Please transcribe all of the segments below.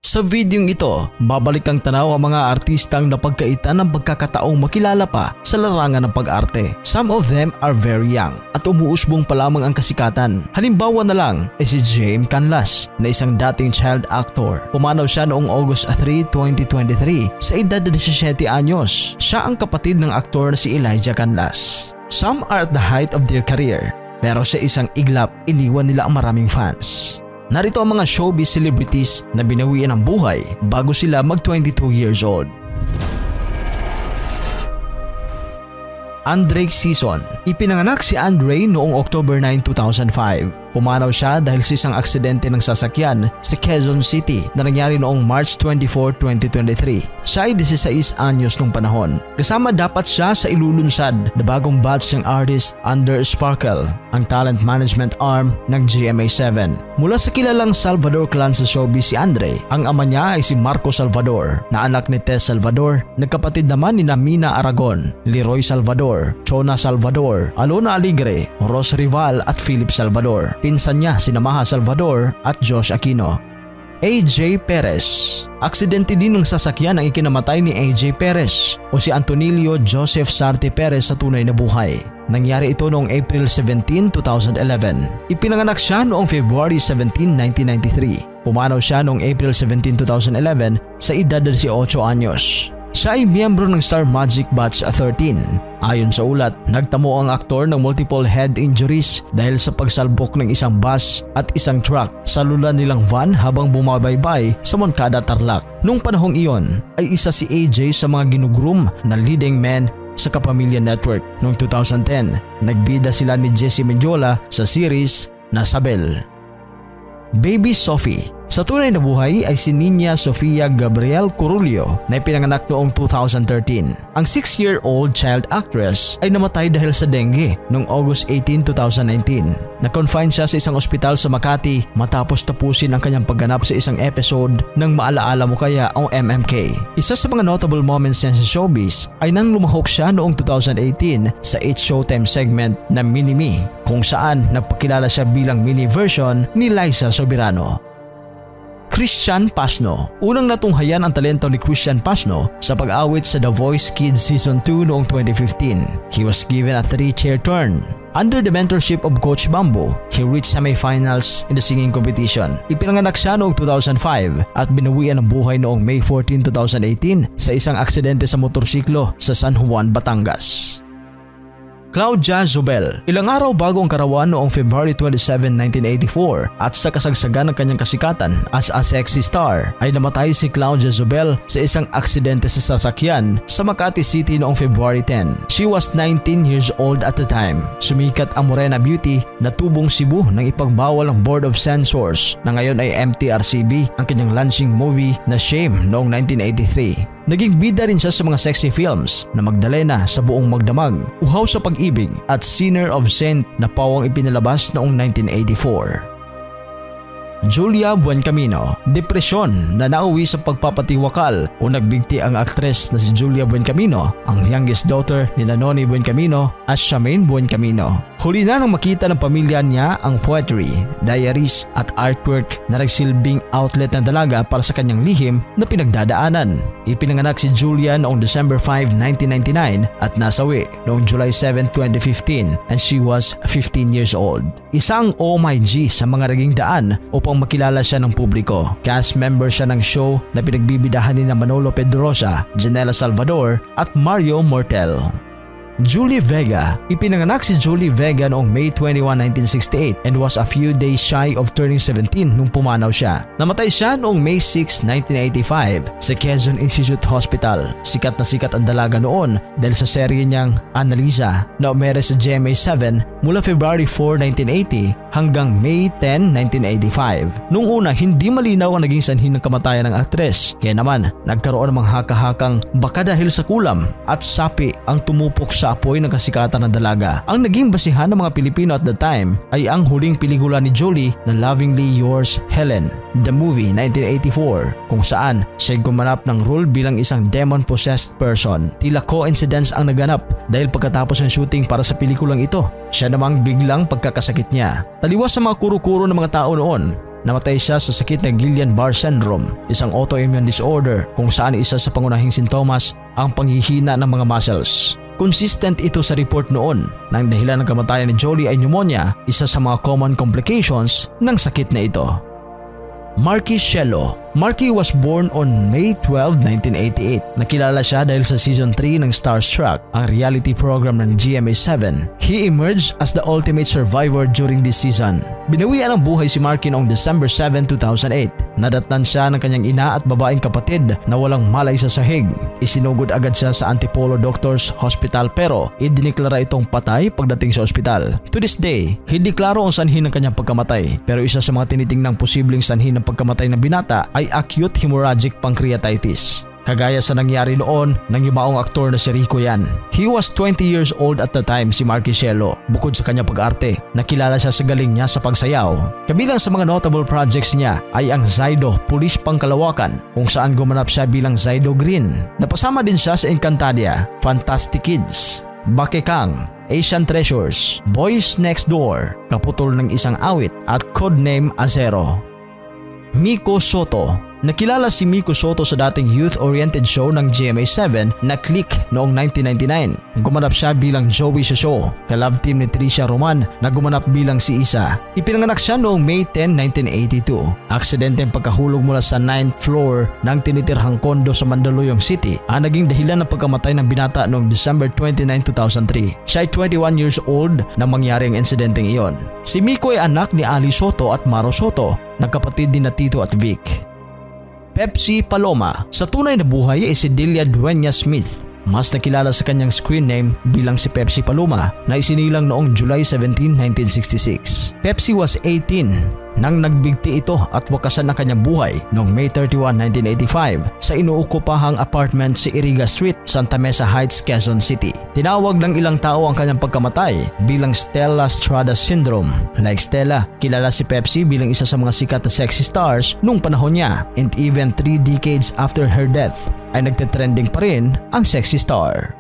Sa videong ito, babalik ang tanaw ang mga artistang napagkaitan ng pagkakataong makilala pa sa larangan ng pag-arte. Some of them are very young at umuusbong pa lamang ang kasikatan. Halimbawa na lang ay si Jaime Canlas na isang dating child actor. Pumanaw siya noong August 3, 2023 sa edad na 17 anyos. Siya ang kapatid ng aktor na si Elijah Canlas. Some are at the height of their career, pero sa isang iglap, iniwan nila ang maraming fans. Narito ang mga showbiz celebrities na binawian ng buhay bago sila mag-22 years old. Andre Sison. Ipinanganak si Andre noong October 9, 2005. Pumanaw siya dahil sa isang aksidente ng sasakyan sa Quezon City na nangyari noong March 24, 2023. Siya ay 16 anyos nung panahon. Kasama dapat siya sa ilulunsad na bagong batch ng artist under Sparkle, ang talent management arm ng GMA7. Mula sa kilalang Salvador clan sa showbiz si Andre, ang ama niya ay si Marco Salvador na anak ni Tess Salvador, nagkapatid naman ni Mina Aragon, Leroy Salvador, Chona Salvador, Alona Aligre, Ros Rival at Philip Salvador. Pinsan niya si Maha Salvador at Josh Aquino. AJ Perez. Aksidente din ng sasakyan ang ikinamatay ni AJ Perez o si Antonilio Joseph Sarte Perez sa tunay na buhay. Nangyari ito noong April 17, 2011. Ipinanganak siya noong February 17, 1993. Pumanaw siya noong April 17, 2011 sa edad na 18 anyos. Siya ay miyembro ng Star Magic Batch 13. Ayon sa ulat, nagtamo ang aktor ng multiple head injuries dahil sa pagsalbok ng isang bus at isang truck sa lulan nilang van habang bumabaybay sa Moncada, Tarlac. Nung panahong iyon ay isa si AJ sa mga ginugroom na leading men sa Kapamilya Network. Noong 2010, nagbida sila ni Jessie Mendiola sa series na Sabel. Baby Sophie. Sa tunay na buhay ay si Niña Sofia Gabriel Curulio na ipinanganak noong 2013. Ang 6-year-old child actress ay namatay dahil sa dengue noong August 18, 2019. Na-confine siya sa isang ospital sa Makati matapos tapusin ang kanyang pagganap sa isang episode ng Maalaala Mo Kaya o MMK. Isa sa mga notable moments niya sa showbiz ay nang lumahok siya noong 2018 sa It's Showtime segment na Mini Me, kung saan nagpakilala siya bilang mini version ni Liza Soberano. Christian Pasno. Unang natunghayan ang talento ni Christian Pasno sa pag-awit sa The Voice Kids Season 2 noong 2015. He was given a 3-chair turn. Under the mentorship of Coach Bambo, he reached semifinals in the singing competition. Ipinanganak siya noong 2005 at binawian ng buhay noong May 14, 2018 sa isang aksidente sa motorsiklo sa San Juan, Batangas. Claudia Zobel. Ilang araw bago ang karawan noong February 27, 1984 at sa kasagsagan ng kanyang kasikatan as a sexy star ay namatay si Claudia Zobel sa isang aksidente sa sasakyan sa Makati City noong February 10. She was 19 years old at the time. Sumikat ang Morena Beauty na tubong Cebu nang ipagbawal ng Board of Censors na ngayon ay MTRCB ang kanyang launching movie na Shame noong 1983. Naging bida rin siya sa mga sexy films na Magdalena sa Buong Magdamag, Uhaw sa Pag-ibig at Sinner of Saint na pawang ipinalabas noong 1984. Julia Buencamino. Depresyon na nauwi sa pagpapatiwakal o nagbigti ang aktres na si Julia Buencamino, ang youngest daughter ni Noni Buencamino at Charmaine Buencamino. Huli na nang makita ng pamilya niya ang poetry, diaries at artwork na nagsilbing outlet ng dalaga para sa kanyang lihim na pinagdadaanan. Ipinanganak si Julia noong December 5, 1999 at nasawi noong July 7, 2015 and she was 15 years old. Isang OMG sa mga naging daan upang makilala siya ng publiko. Cast member siya ng show na pinagbibidahan ni Manolo Pedrosa, Janela Salvador at Mario Mortel. Julie Vega. Ipinanganak si Julie Vega noong May 21, 1968 and was a few days shy of turning 17 nung pumanaw siya. Namatay siya noong May 6, 1985 sa Quezon Institute Hospital. Sikat na sikat ang dalaga noon dahil sa serye niyang Annalisa na umere sa GMA7 mula February 4, 1980 hanggang May 10, 1985. Noong una, hindi malinaw ang naging sanhi ng kamatayan ng aktres. Kaya naman, nagkaroon ng mga haka-hakang baka dahil sa kulam at sapi ang tumupok sa apoy ng kasikatan ng dalaga. Ang naging basihan ng mga Pilipino at the time ay ang huling pelikula ni Julie na Lovingly Yours, Helen, the movie 1984, kung saan siya gumanap ng role bilang isang demon-possessed person. Tila coincidence ang naganap dahil pagkatapos ng shooting para sa pelikulang ito, siya namang biglang pagkakasakit niya. Taliwas sa mga kuro-kuro ng mga tao noon, Namatay siya sa sakit na Guillain-Barré syndrome, isang autoimmune disorder kung saan isa sa pangunahing sintomas ang panghihina ng mga muscles. Consistent ito sa report noon na ang dahilan ng kamatayan ni Jolie ay pneumonia, isa sa mga common complications ng sakit na ito. Marky Cielo. Marky was born on May 12, 1988. Nakilala siya dahil sa Season 3 ng Starstruck, ang reality program ng GMA7. He emerged as the ultimate survivor during this season. Binawian ang buhay si Marky noong December 7, 2008. Nadatnan siya ng kanyang ina at babaeng kapatid na walang malay sa sahig. Isinugod agad siya sa Antipolo Doctors Hospital pero idiniklara itong patay pagdating sa ospital. To this day, hindi klaro ang sanhi ng kanyang pagkamatay pero isa sa mga tinitingnang posibleng sanhi ng pagkamatay ng binata ay acute hemorrhagic pancreatitis. Kagaya sa nangyari noon ng yumaong aktor na si Rico Yan. He was 20 years old at the time si Marky Cielo. Bukod sa kanyang pag-arte, nakilala siya sa galing niya sa pagsayaw. Kabilang sa mga notable projects niya ay ang Zydo, Pulis Pangkalawakan, kung saan gumanap siya bilang Zydo Green. Napasama din siya sa Encantadia, Fantastic Kids, Bakekang, Asian Treasures, Boys Next Door, Kaputol ng Isang Awit at Codename Azero. Miko Soto. Nakilala si Miko Soto sa dating youth-oriented show ng GMA7 na Click noong 1999. Gumanap siya bilang Joey sa show, ka-love team ni Tricia Roman na gumanap bilang si Isa. Ipinanganak siya noong May 10, 1982. Aksidenteng pagkahulog mula sa 9th floor ng tinitirhang kondo sa Mandaluyong City ang naging dahilan ng pagkamatay ng binata noong December 29, 2003. Siya ay 21 years old nang mangyari ang insidenteng iyon. Si Miko ay anak ni Ali Soto at Maro Soto, nagkapatid din na Tito at Vic. Pepsi Paloma. Sa tunay na buhay ay si Delia Dueñas Smith. Mas nakilala sa kanyang screen name bilang si Pepsi Paloma na isinilang noong July 17, 1966. Pepsi was 18 nang nagbigti ito at wakasan ang kanyang buhay noong May 31, 1985 sa inuukupahang apartment sa Iriga Street, Santa Mesa Heights, Quezon City. Tinawag ng ilang tao ang kanyang pagkamatay bilang Stella Strada Syndrome. Like Stella, kilala si Pepsi bilang isa sa mga sikat na sexy stars noong panahon niya, and even 3 decades after her death ay nagte-trending pa rin ang sexy star.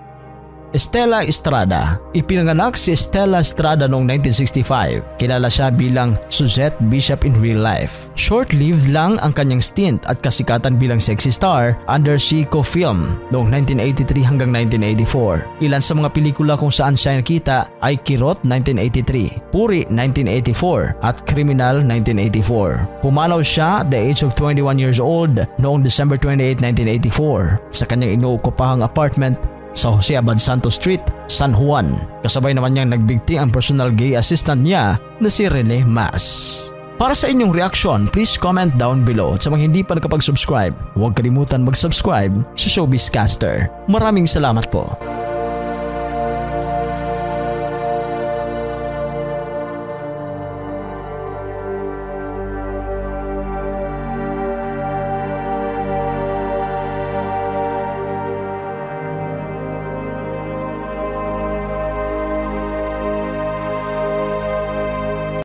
Stella Estrada. Ipinanganak si Stella Estrada noong 1965. Kilala siya bilang Suzette Bishop in real life. Short-lived lang ang kanyang stint at kasikatan bilang sexy star under Chico Film noong 1983 hanggang 1984. Ilan sa mga pelikula kung saan siya nakita ay Kirot 1983, Puri 1984 at Criminal 1984. Pumanaw siya at the age of 21 years old noong December 28, 1984 sa kanyang inuukupahang apartment sa Jose Abad Santos Street, San Juan. Kasabay naman niyang nagbigti ang personal gay assistant niya na si Rene Mas. Para sa inyong reaksyon, please comment down below. At sa mga hindi pa nakapag-subscribe, huwag kalimutan mag-subscribe sa Showbiz Caster. Maraming salamat po.